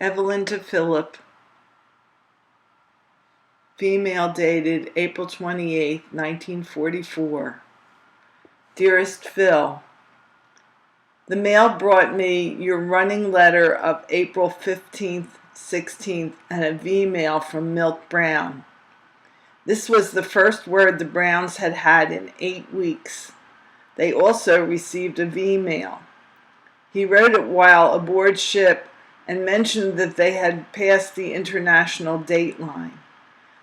Evelyn to Philip, female, dated April 28, 1944. Dearest Phil, the mail brought me your running letter of April 15th, 16th, and a V-mail from Milt Brown. This was the first word the Browns had had in 8 weeks. They also received a V-mail. He wrote it while aboard ship and mentioned that they had passed the international date line.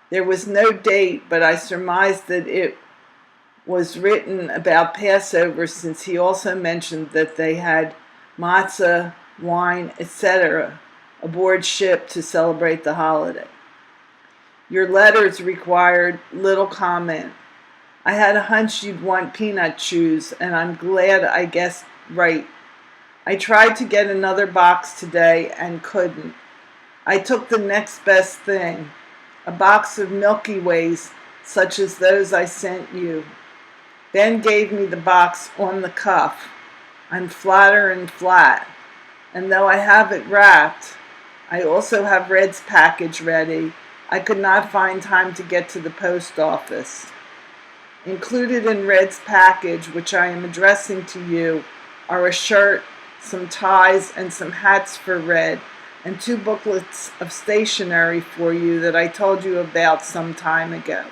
There was no date, but I surmised that it was written about Passover, since he also mentioned that they had matzah, wine, etc. aboard ship to celebrate the holiday. Your letters required little comment. I had a hunch you'd want peanut chews, and I'm glad I guessed right. I tried to get another box today and couldn't. I took the next best thing, a box of Milky Ways such as those I sent you. Ben gave me the box on the cuff. I'm flatter and flat, and though I have it wrapped, I also have Red's package ready. I could not find time to get to the post office. Included in Red's package, which I am addressing to you, are a shirt, some ties, and some hats for Red, and 2 booklets of stationery for you that I told you about some time ago.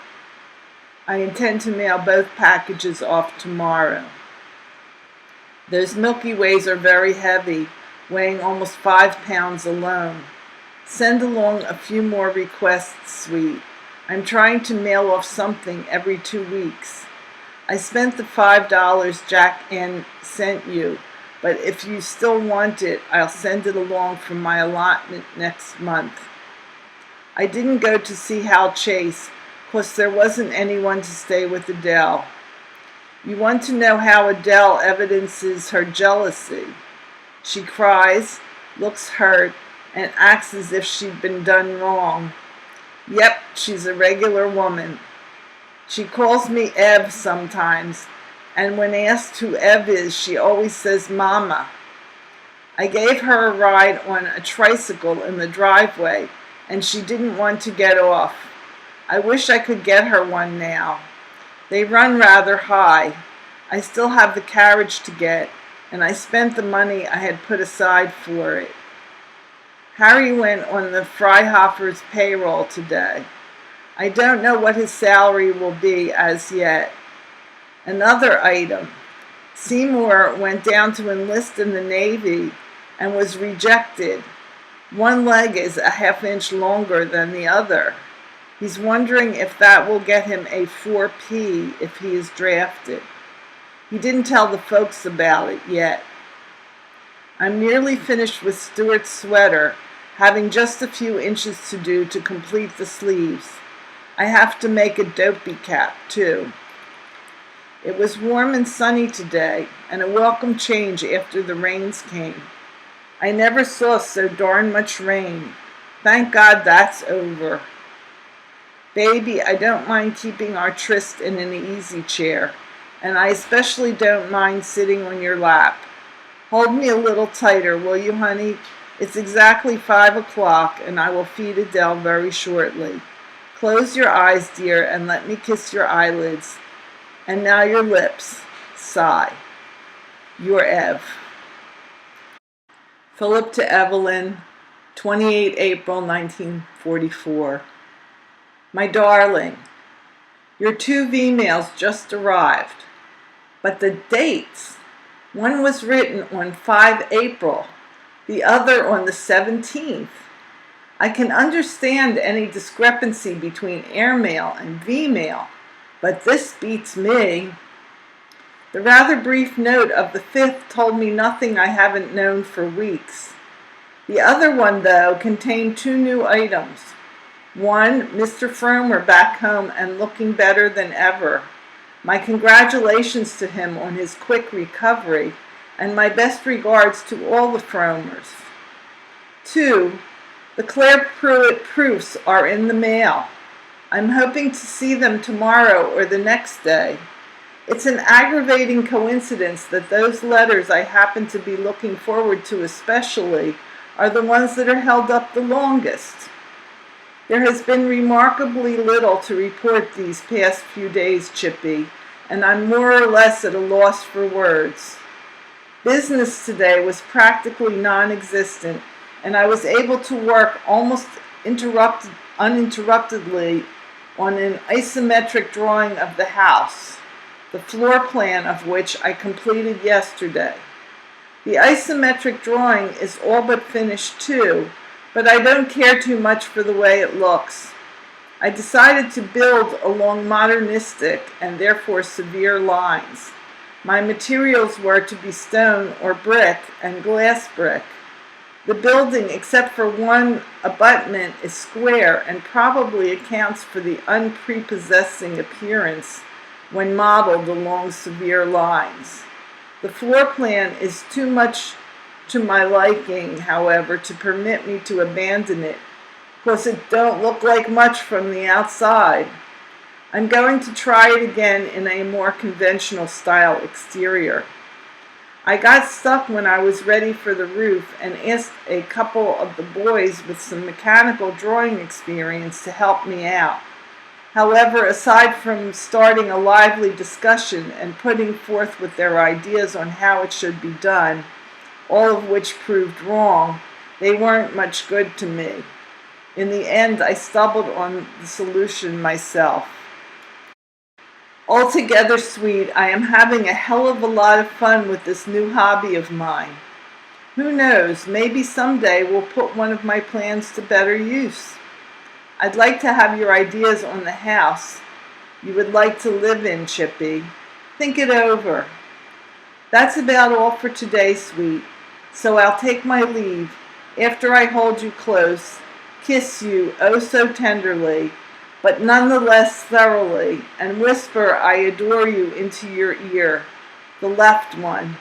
I intend to mail both packages off tomorrow. Those Milky Ways are very heavy, weighing almost 5 pounds alone. Send along a few more requests, sweet. I'm trying to mail off something every 2 weeks. I spent the $5 Jack N sent you, but if you still want it, I'll send it along from my allotment next month. I didn't go to see Hal Chase, because there wasn't anyone to stay with Adele. You want to know how Adele evidences her jealousy. She cries, looks hurt, and acts as if she'd been done wrong. Yep, she's a regular woman. She calls me Ev sometimes, and when asked who Ev is, she always says Mama. I gave her a ride on a tricycle in the driveway, and she didn't want to get off. I wish I could get her one now. They run rather high. I still have the carriage to get, and I spent the money I had put aside for it. Harry went on the Freihofers' payroll today. I don't know what his salary will be as yet. Another item. Seymour went down to enlist in the Navy and was rejected. One leg is a half-inch longer than the other. He's wondering if that will get him a 4P if he is drafted. He didn't tell the folks about it yet. I'm nearly finished with Stuart's sweater, having just a few inches to do to complete the sleeves. I have to make a dopey cap, too. It was warm and sunny today, and a welcome change after the rains came. I never saw so darn much rain. Thank God that's over. Baby, I don't mind keeping our tryst in an easy chair, and I especially don't mind sitting on your lap. Hold me a little tighter, will you, honey? It's exactly 5 o'clock, and I will feed Adele very shortly. Close your eyes, dear, and let me kiss your eyelids. And now your lips. Sigh. Your Ev. Philip to Evelyn, 28 April 1944. My darling, your 2 V-mails just arrived, but the dates. One was written on 5 April, the other on the 17th. I can understand any discrepancy between airmail and V-mail, but this beats me. The rather brief note of the 5th told me nothing I haven't known for weeks. The other one, though, contained 2 new items. One, Mr. Fromer back home and looking better than ever. My congratulations to him on his quick recovery, and my best regards to all the Fromers. 2, the Claire Pruitt proofs are in the mail. I'm hoping to see them tomorrow or the next day. It's an aggravating coincidence that those letters I happen to be looking forward to especially are the ones that are held up the longest. There has been remarkably little to report these past few days, Chippy, and I'm more or less at a loss for words. Business today was practically non-existent, and I was able to work almost uninterruptedly on an isometric drawing of the house, the floor plan of which I completed yesterday. The isometric drawing is all but finished too, but I don't care too much for the way it looks. I decided to build along modernistic and therefore severe lines. My materials were to be stone or brick and glass brick. The building, except for one abutment, is square and probably accounts for the unprepossessing appearance when modeled along severe lines. The floor plan is too much to my liking, however, to permit me to abandon it, because it don't look like much from the outside. I'm going to try it again in a more conventional style exterior. I got stuck when I was ready for the roof and asked a couple of the boys with some mechanical drawing experience to help me out. However, aside from starting a lively discussion and putting forth with their ideas on how it should be done, all of which proved wrong, they weren't much good to me. In the end, I stumbled on the solution myself. Altogether sweet, I am having a hell of a lot of fun with this new hobby of mine. Who knows, maybe someday we'll put one of my plans to better use. I'd like to have your ideas on the house you would like to live in, Chippy. Think it over. That's about all for today, sweet. So I'll take my leave after I hold you close, kiss you oh so tenderly, but nonetheless thoroughly, and whisper I adore you into your ear, the left one.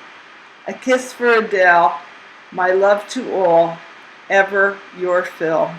A kiss for Adele, my love to all, ever your Phil.